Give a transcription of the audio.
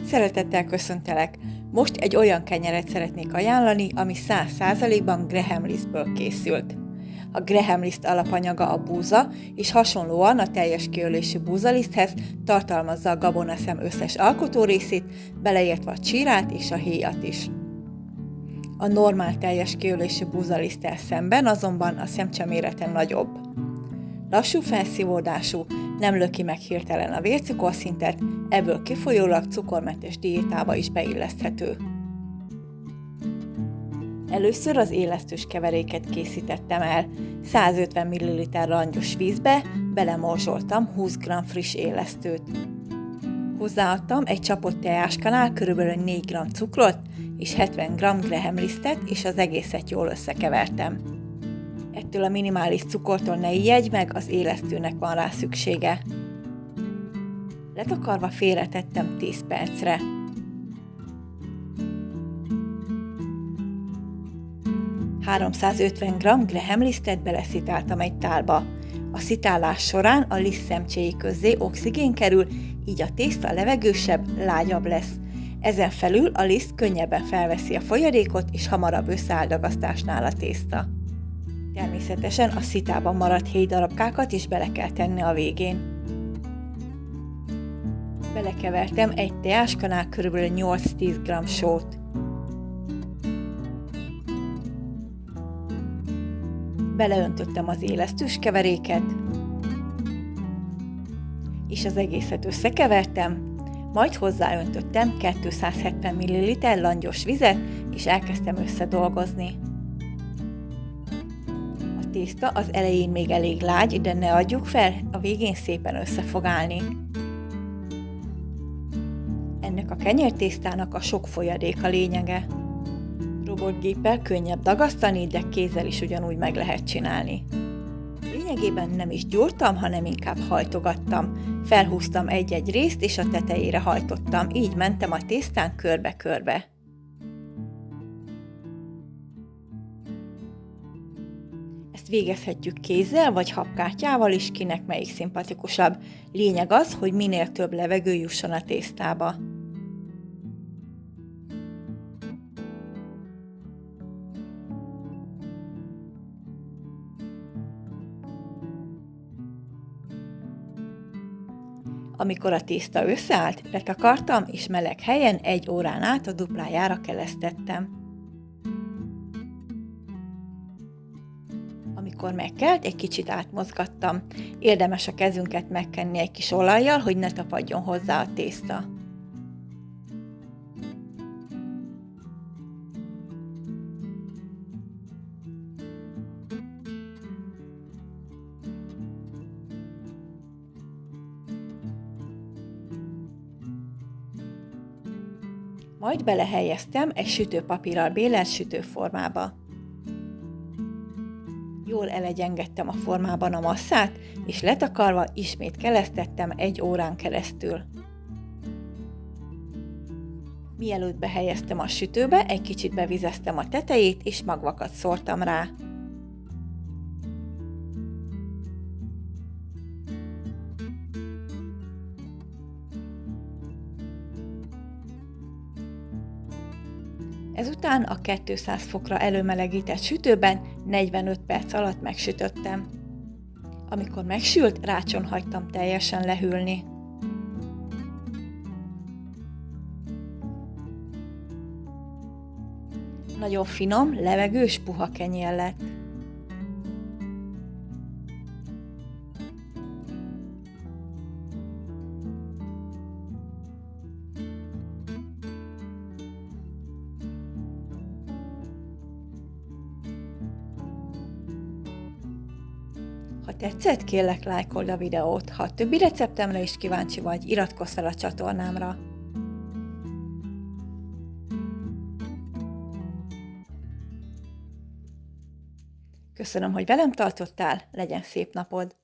Szeretettel köszöntelek! Most egy olyan kenyeret szeretnék ajánlani, ami 100%-ban Graham Listből készült. A Graham List alapanyaga a búza, és hasonlóan a teljes kiölésű búzaliszthez tartalmazza a gabonaszem összes alkotórészét, beleértve a csírát és a héjat is. A normál teljes kiölésű búzaliszttel szemben azonban a szemcse mérete nagyobb. Lassú felszívódású, nem löki meg hirtelen a vércukorszintet, ebből kifolyólag cukormentes diétába is beilleszthető. Először az élesztős keveréket készítettem el. 150 ml langyos vízbe belemorzsoltam 20 g friss élesztőt. Hozzáadtam egy csapott teáskanál kb. 4 g cukrot és 70 g Graham Listet, és az egészet jól összekevertem. Ettől a minimális cukortól ne ijedj meg, az élesztőnek van rá szüksége. Letakarva félretettem 10 percre. ...350 g Graham Listet beleszitáltam egy tálba. A szitálás során a liszt szemcséi közzé oxigén kerül, így a tészta levegősebb, lágyabb lesz. Ezen felül a liszt könnyebben felveszi a folyadékot, és hamarabb összeáll dagasztásnál a tészta. Természetesen a szitában maradt héjdarabkákat is bele kell tenni a végén. Belekevertem egy teáskanál kb. 8-10 g sót. Beleöntöttem az élesztős keveréket, és az egészet összekevertem, majd hozzáöntöttem 270 ml langyos vizet, és elkezdtem összedolgozni. A tészta az elején még elég lágy, de ne adjuk fel, a végén szépen össze fog állni. Ennek a kenyértésztának a sok folyadék a lényege. Robotgéppel könnyebb dagasztani, de kézzel is ugyanúgy meg lehet csinálni. Lényegében nem is gyúrtam, hanem inkább hajtogattam. Felhúztam egy-egy részt, és a tetejére hajtottam, így mentem a tésztán körbe-körbe. Ezt végezhetjük kézzel vagy habkártyával is, kinek melyik szimpatikusabb. Lényeg az, hogy minél több levegő jusson a tésztába. Amikor a tészta összeállt, letakartam, és meleg helyen 1 órán át a duplájára kelesztettem. Amikor megkelt, egy kicsit átmozgattam. Érdemes a kezünket megkenni egy kis olajjal, hogy ne tapadjon hozzá a tészta. Majd belehelyeztem egy sütőpapírral bélelt sütőformába. Jól elegyengedtem a formában a masszát, és letakarva ismét kelesztettem 1 órán keresztül. Mielőtt behelyeztem a sütőbe, egy kicsit bevizeztem a tetejét, és magvakat szórtam rá. Ezután a 200 fokra előmelegített sütőben 45 perc alatt megsütöttem. Amikor megsült, rácson hagytam teljesen lehűlni. Nagyon finom, levegős, puha kenyér lett. Ha tetszett, kérlek, lájkold a videót. Ha a többi receptemre is kíváncsi vagy, iratkozz fel a csatornámra. Köszönöm, hogy velem tartottál, legyen szép napod!